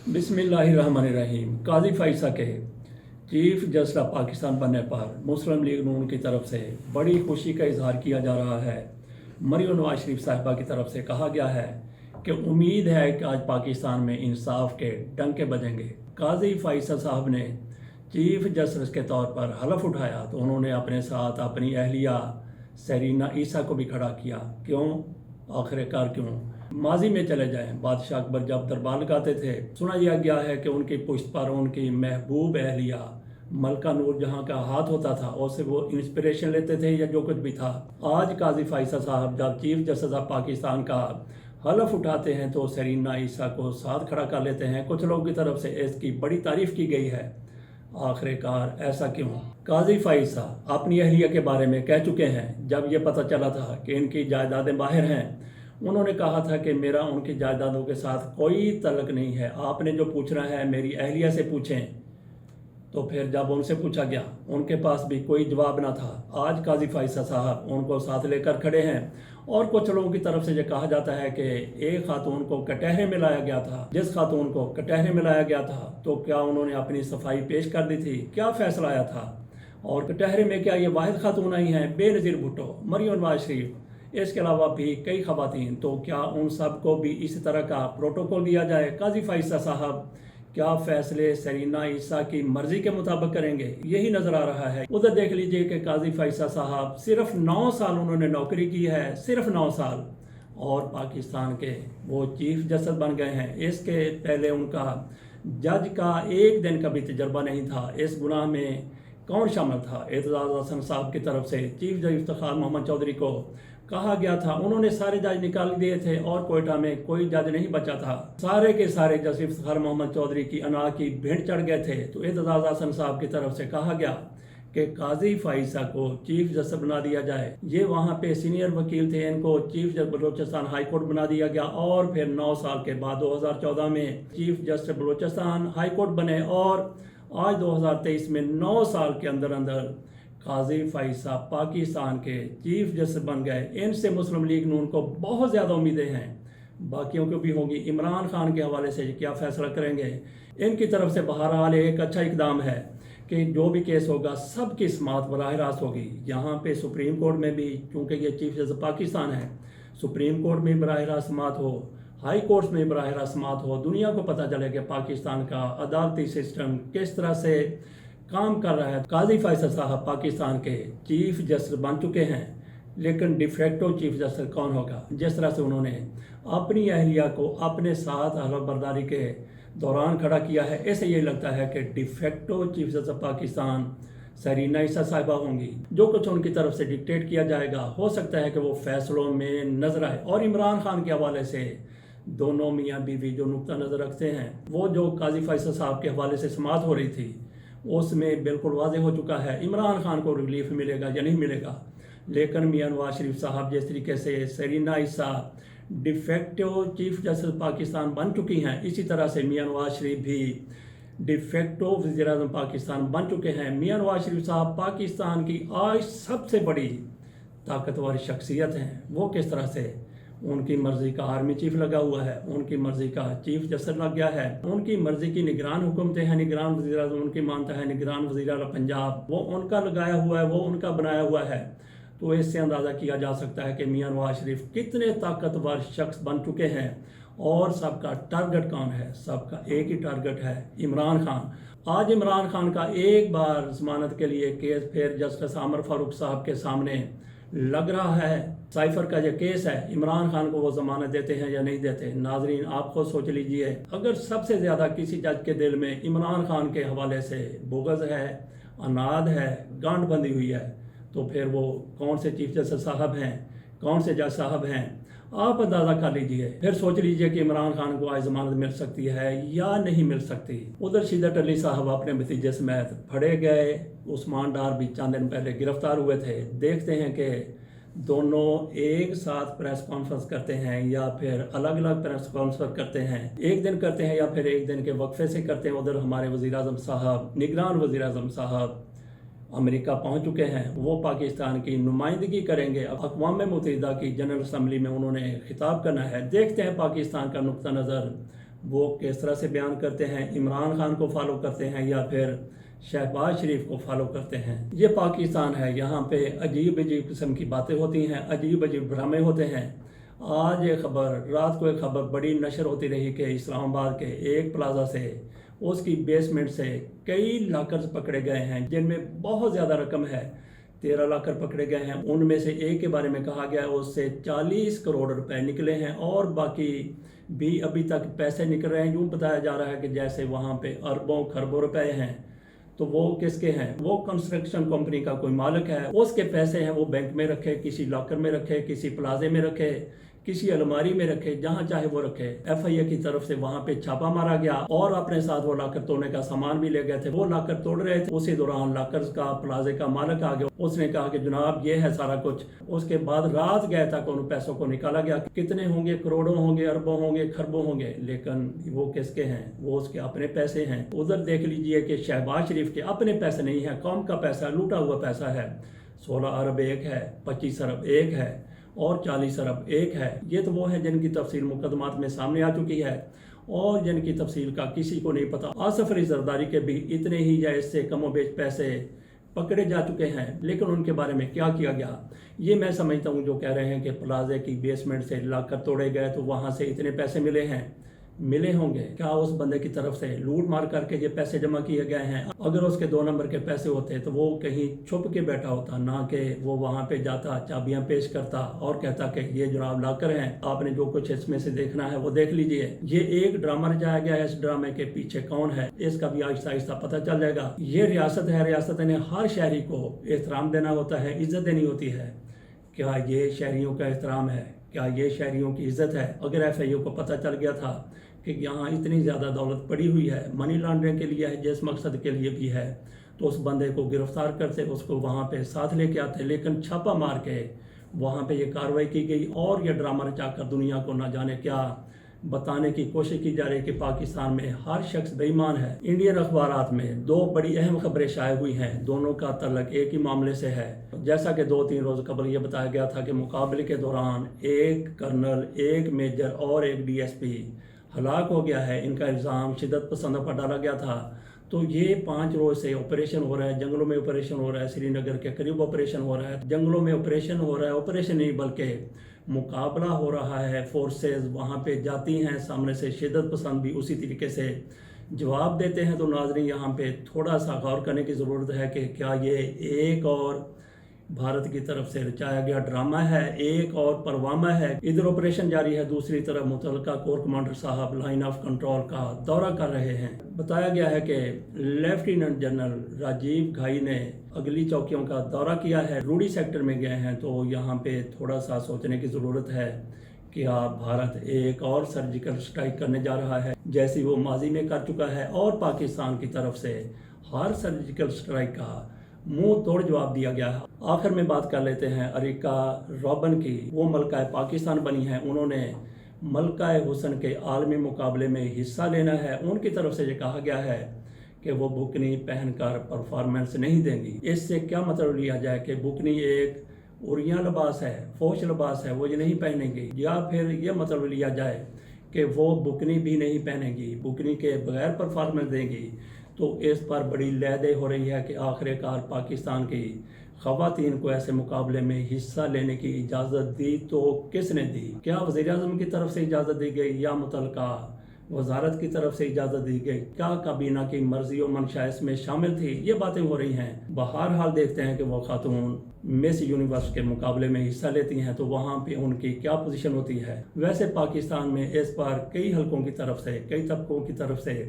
बिस्मिल्लाहिर्रहमानिर्रहीम। काजी फाइसा के chief justice of Pakistan बनने पर मुस्लिम लीग नून की तरफ से बड़ी खुशी का इजहार किया जा रहा है। मरियम नवाज शरीफ साहिबा की तरफ से कहा गया है कि उम्मीद है कि आज पाकिस्तान में इंसाफ के डंके बजेंगे। काजी फाइसा साहब ने चीफ जस्टिस के तौर पर हलफ उठाया तो उन्होंने अपने साथ अपनी अहलिया सरीना ईसा को भी खड़ा किया। क्यों? आखिरकार क्यों? माजी में चले जाएं, बादशाह अकबर जब दरबार लगाते थे, सुना यह गया है कि उनकी पुश्त पर उनकी महबूब अहलिया मलका नूर जहाँ का हाथ होता था, उससे वो इंस्पिरेशन लेते थे या जो कुछ भी था। आज काजी फाइसा साहब जब चीफ जस्टिस ऑफ पाकिस्तान का हलफ उठाते हैं तो सरीना ईसा को साथ खड़ा कर लेते हैं। कुछ लोगों की तरफ से इसकी बड़ी तारीफ की गई है। आखिरकार ऐसा क्यों? काजी फाइसा अपनी अहलिया के बारे में कह चुके हैं। जब ये पता चला था कि इनकी जायदादें बाहर हैं, उन्होंने कहा था कि मेरा उनकी जायदादों के साथ कोई तल्लक नहीं है, आपने जो पूछना है मेरी अहलिया से पूछें। तो फिर जब उनसे पूछा गया, उनके पास भी कोई जवाब ना था। आज काजी फाइसा साहब उनको साथ लेकर खड़े हैं और कुछ लोगों की तरफ से ये कहा जाता है कि एक खातून को कटहरे में लाया गया था। जिस खातून को कटहरे में लाया गया था तो क्या उन्होंने अपनी सफाई पेश कर दी थी? क्या फैसला आया था? और कटहरे में क्या ये वाहिद खातून आई हैं? बेनज़ीर भुट्टो, मरियम नवाज शरीफ, इसके अलावा भी कई खवातीन। तो क्या उन सब को भी इसी तरह का प्रोटोकॉल दिया जाए? काजी फाइसा साहब क्या फैसले सरीना ईसा की मर्जी के मुताबिक करेंगे? यही नजर आ रहा है। उधर देख लीजिए कि काजी फाइसा साहब सिर्फ 9 साल उन्होंने नौकरी की है, सिर्फ 9 साल, और पाकिस्तान के वो चीफ जस्टिस बन गए हैं। इसके पहले उनका जज का एक दिन का भी तजर्बा नहीं था। इस गुनाह में कौन शामिल था? एतजाज हसन साहब की तरफ से चीफ जज इफ्तिखार मोहम्मद चौधरी को कहा गया था, उन्होंने सारे जज निकाल दिए थे और कोयटा में कोई जज नहीं बचा था। सारे के सारे जज इफ्तिखार मोहम्मद चौधरी की अना की भेंट चढ़ गए थे। तो एतजाज हसन साहब की तरफ से कहा गया कि काजी फाइसा को चीफ जस्टिस बना दिया जाए। ये वहाँ पे सीनियर वकील थे, इनको chief justice Balochistan high court बना दिया गया और फिर 9 साल के बाद 2014 में chief justice Balochistan high court बने और आज 2023 में 9 साल के अंदर अंदर काजी फाइसा पाकिस्तान के चीफ जस्टिस बन गए। इनसे मुस्लिम लीग नून को बहुत ज़्यादा उम्मीदें हैं, बाकियों को भी होंगी। इमरान खान के हवाले से क्या फैसला करेंगे? इनकी तरफ से बहरहाल एक अच्छा इकदाम है कि जो भी केस होगा सबकी समाअत बराह रास्त होगी। यहाँ पे सुप्रीम कोर्ट में भी, चूँकि ये चीफ जस्टिस पाकिस्तान है, सुप्रीम कोर्ट में बराह रास्त समाअत हो, हाई कोर्ट में बराह रास्त समाअत हो, दुनिया को पता चले कि पाकिस्तान का अदालती सिस्टम किस तरह से काम कर रहा है। काजी फाइसा साहब पाकिस्तान के चीफ जस्टिस बन चुके हैं, लेकिन डिफेक्टो चीफ जस्टिस कौन होगा? जिस तरह से उन्होंने अपनी अहलिया को अपने साथ हलफ बर्दारी के दौरान खड़ा किया है, ऐसे ये लगता है कि de facto chief justice Pakistan Sarina Isa साहिबा होंगी। जो कुछ उनकी तरफ से डिक्टेट किया जाएगा, हो सकता है कि वो फैसलों में नजर आए। और इमरान खान के हवाले से दोनों मियाँ बीवी जो नुक्ता नज़र रखते हैं, वो जो काजी फाइसा साहब के हवाले से समाअत हो रही थी उसमें बिल्कुल वाज़ेह हो चुका है इमरान खान को रिलीफ मिलेगा या नहीं मिलेगा। लेकिन मियां नवाज शरीफ साहब जिस तरीके से सरीना ईसा डिफेक्टो चीफ जस्टिस पाकिस्तान बन चुकी हैं, इसी तरह से मियां नवाज शरीफ भी डिफेक्टो वज़ीर-ए-आज़म पाकिस्तान बन चुके हैं। मियां नवाज शरीफ साहब पाकिस्तान की आज सबसे बड़ी ताकतवर शख्सियत हैं। वो किस तरह से? उनकी मर्जी का आर्मी चीफ लगा हुआ है, उनकी मर्जी का चीफ जस्टिस लग गया है, उनकी मर्जी की निगरान हुकूमतें हैं, निगरान वज़ीर आज़म उनकी मानता है, निगरान वज़ीर आला पंजाब वो उनका लगाया हुआ है, वो उनका बनाया हुआ है। तो इससे अंदाज़ा किया जा सकता है कि मियां नवाज शरीफ कितने ताकतवर शख्स बन चुके हैं। और सबका टारगेट कौन है? सबका एक ही टारगेट है, इमरान खान। आज इमरान खान का एक बार जमानत के लिए केस फिर जस्टिस आमर फारूक साहब के सामने लग रहा है। साइफर का जो केस है, इमरान खान को वो जमानत देते हैं या नहीं देते? नाजरीन आप खुद सोच लीजिए। अगर सबसे ज़्यादा किसी जज के दिल में इमरान खान के हवाले से बुग़्ज़ है, अनाद है, गांठ बंधी हुई है, तो फिर वो कौन से चीफ जस्टिस साहब हैं, कौन से जज साहब हैं? आप अंदाज़ा कर लीजिए। फिर सोच लीजिए कि इमरान खान को आज जमानत मिल सकती है या नहीं मिल सकती। उधर शिद्दत अली साहब अपने भतीजे समेत फड़े गए। उस्मान डार भी चंद दिन पहले गिरफ्तार हुए थे। देखते हैं कि दोनों एक साथ प्रेस कॉन्फ्रेंस करते हैं या फिर अलग अलग प्रेस कॉन्फ्रेंस करते हैं, एक दिन करते हैं या फिर एक दिन के वक्फे से करते हैं। उधर हमारे वज़ीर आज़म साहब, निगरान वज़ीर आज़म साहब अमेरिका पहुंच चुके हैं, वो पाकिस्तान की नुमाइंदगी करेंगे। अक़वाम मुत्तहिदा की जनरल असम्बली में उन्होंने खिताब करना है। देखते हैं पाकिस्तान का नुक्ता नज़र وہ کس طرح سے بیان کرتے ہیں، عمران خان کو فالو کرتے ہیں یا پھر شہباز شریف کو فالو کرتے ہیں۔ یہ پاکستان ہے، یہاں پہ عجیب عجیب قسم کی باتیں ہوتی ہیں، عجیب عجیب ڈرامے ہوتے ہیں۔ آج ایک خبر، رات کو ایک خبر بڑی نشر ہوتی رہی کہ اسلام آباد کے ایک پلازا سے، اس کی بیسمنٹ سے کئی لاکرز پکڑے گئے ہیں جن میں بہت زیادہ رقم ہے، 13 لاکر پکڑے گئے ہیں۔ ان میں سے ایک کے بارے میں کہا گیا ہے اس سے 40 کروڑ روپے نکلے ہیں اور باقی بھی ابھی تک پیسے نکل رہے ہیں۔ یوں بتایا جا رہا ہے کہ جیسے وہاں پہ اربوں خربوں روپے ہیں۔ تو وہ کس کے ہیں؟ وہ کنسٹرکشن کمپنی کا کوئی مالک ہے، اس کے پیسے ہیں وہ بینک میں رکھے، کسی لاکر میں رکھے، کسی پلازے میں رکھے، کسی الماری میں رکھے، جہاں چاہے وہ رکھے۔ ایف آئی اے کی طرف سے وہاں پہ چھاپا مارا گیا اور اپنے ساتھ وہ لاکر توڑنے کا سامان بھی لے گئے تھے۔ وہ لاکر توڑ رہے تھے، اسی دوران لاکرز کا پلازے کا مالک آ گیا، اس نے کہا کہ جناب یہ ہے سارا کچھ۔ اس کے بعد رات گئے تک ان پیسوں کو نکالا گیا، کتنے ہوں گے، کروڑوں ہوں گے، اربوں ہوں گے، خربوں ہوں گے، لیکن وہ کس کے ہیں؟ وہ اس کے اپنے پیسے ہیں۔ ادھر دیکھ لیجئے کہ شہباز شریف کے اپنے پیسے نہیں ہیں، قوم کا پیسہ، لوٹا ہوا پیسہ ہے۔ 16 ارب ایک ہے، 25 ارب ایک ہے اور 40 ارب ایک ہے۔ یہ تو وہ ہیں جن کی تفصیل مقدمات میں سامنے آ چکی ہے اور جن کی تفصیل کا کسی کو نہیں پتا۔ آصف علی زرداری کے بھی اتنے ہی یا اس سے کم و بیش پیسے پکڑے جا چکے ہیں، لیکن ان کے بارے میں کیا کیا گیا؟ یہ میں سمجھتا ہوں جو کہہ رہے ہیں کہ پلازے کی بیسمنٹ سے لا کر توڑے گئے تو وہاں سے اتنے پیسے ملے ہیں، ملے ہوں گے۔ کیا اس بندے کی طرف سے لوٹ مار کر کے یہ پیسے جمع کیے گئے ہیں؟ اگر اس کے 2 نمبر کے پیسے ہوتے تو وہ کہیں چھپ کے بیٹھا ہوتا، نہ کہ وہ وہاں پہ جاتا، چابیاں پیش کرتا اور کہتا کہ یہ جناب لاکر ہیں، آپ نے جو کچھ اس میں سے دیکھنا ہے وہ دیکھ لیجئے۔ یہ ایک ڈرامہ رچایا گیا ہے، اس ڈرامے کے پیچھے کون ہے اس کا بھی آہستہ آہستہ پتہ چل جائے گا۔ یہ ریاست ہے، ریاست نے ہر شہری کو احترام دینا ہوتا ہے، عزت دینی ہوتی ہے۔ کیا یہ شہریوں کا احترام ہے؟ کیا یہ شہریوں کی عزت ہے؟ اگر ایف آئی اے کو پتہ چل گیا تھا کہ یہاں اتنی زیادہ دولت پڑی ہوئی ہے، منی لانڈرنگ کے لیے ہے، جس مقصد کے لیے بھی ہے، تو اس بندے کو گرفتار کرتے، اس کو وہاں پہ ساتھ لے کے آتے، لیکن چھاپا مار کے وہاں پہ یہ کارروائی کی گئی اور یہ ڈرامہ رچا کر دنیا کو نہ جانے کیا بتانے کی کوشش کی جا رہی ہے کہ پاکستان میں ہر شخص بے ایمان ہے۔ انڈین اخبارات میں 2 بڑی اہم خبریں شائع ہوئی ہیں، دونوں کا تعلق ایک ہی معاملے سے ہے۔ جیسا کہ 2-3 روز قبل یہ بتایا گیا تھا کہ مقابلے کے دوران ایک کرنل، ایک میجر اور ایک ڈی ایس پی ہلاک ہو گیا ہے۔ ان کا الزام شدت پسندوں پر ڈالا گیا تھا۔ تو یہ 5 روز سے آپریشن ہو رہا ہے، جنگلوں میں آپریشن ہو رہا ہے، سری نگر کے قریب آپریشن ہو رہا ہے، جنگلوں میں آپریشن ہو رہا ہے، آپریشن نہیں بلکہ مقابلہ ہو رہا ہے، فورسز وہاں پہ جاتی ہیں، سامنے سے شدت پسند بھی اسی طریقے سے جواب دیتے ہیں۔ تو ناظرین یہاں پہ تھوڑا سا غور کرنے کی ضرورت ہے کہ کیا یہ ایک اور بھارت کی طرف سے رچایا گیا ڈرامہ ہے، ایک اور پروامہ ہے؟ ادھر آپریشن جاری ہے، دوسری طرف متعلقہ کور کمانڈر صاحب لائن آف کنٹرول کا دورہ کر رہے ہیں۔ بتایا گیا ہے کہ لیفٹیننٹ جنرل راجیو گھائی نے اگلی چوکیوں کا دورہ کیا ہے، روڑی سیکٹر میں گئے ہیں۔ تو یہاں پہ تھوڑا سا سوچنے کی ضرورت ہے کہ بھارت ایک اور سرجیکل سٹرائک کرنے جا رہا ہے جیسی وہ ماضی میں کر چکا ہے، اور پاکستان کی طرف سے ہر سرجیکل سٹرائک کا منہ توڑ جواب دیا گیا ہے۔ آخر میں بات کر لیتے ہیں اریکا روبن کی۔ وہ ملکہ پاکستان بنی ہیں، انہوں نے ملکہ حسن کے عالمی مقابلے میں حصہ لینا ہے۔ ان کی طرف سے یہ کہا گیا ہے کہ وہ بکنی پہن کر پرفارمنس نہیں دیں گی۔ اس سے کیا مطلب لیا جائے کہ بکنی ایک عریاں لباس ہے، فوش لباس ہے، وہ یہ نہیں پہنیں گی، یا پھر یہ مطلب لیا جائے کہ وہ بکنی بھی نہیں پہنیں گی، بکنی کے بغیر پرفارمنس دیں گی؟ تو اس پر بڑی لہدے ہو رہی ہے کہ آخر کار پاکستان کی خواتین کو ایسے مقابلے میں حصہ لینے کی اجازت دی تو کس نے دی؟ کیا وزیر اعظم کی طرف سے اجازت دی گئی یا متعلقہ وزارت کی طرف سے اجازت دی گئی؟ کیا کابینہ کی مرضی و منشا اس میں شامل تھی؟ یہ باتیں ہو رہی ہیں۔ بہرحال دیکھتے ہیں کہ وہ خاتون مس یونیورس کے مقابلے میں حصہ لیتی ہیں تو وہاں پہ ان کی کیا پوزیشن ہوتی ہے۔ ویسے پاکستان میں اس پر کئی حلقوں کی طرف سے، کئی طبقوں کی طرف سے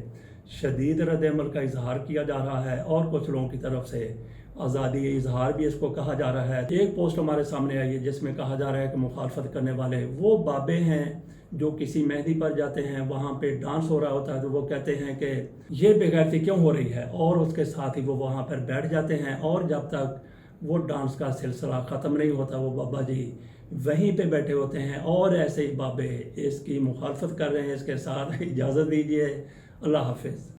شدید رد عمل کا اظہار کیا جا رہا ہے، اور کچھ لوگوں کی طرف سے آزادی اظہار بھی اس کو کہا جا رہا ہے۔ ایک پوسٹ ہمارے سامنے آئی ہے جس میں کہا جا رہا ہے کہ مخالفت کرنے والے وہ بابے ہیں جو کسی مہندی پر جاتے ہیں، وہاں پہ ڈانس ہو رہا ہوتا ہے تو وہ کہتے ہیں کہ یہ بے غیرتی کیوں ہو رہی ہے، اور اس کے ساتھ ہی وہ وہاں پر بیٹھ جاتے ہیں، اور جب تک وہ ڈانس کا سلسلہ ختم نہیں ہوتا وہ بابا جی وہیں پہ بیٹھے ہوتے ہیں، اور ایسے ہی بابے اس کی مخالفت کر رہے ہیں۔ اس کے ساتھ اجازت دیجیے، اللہ حافظ۔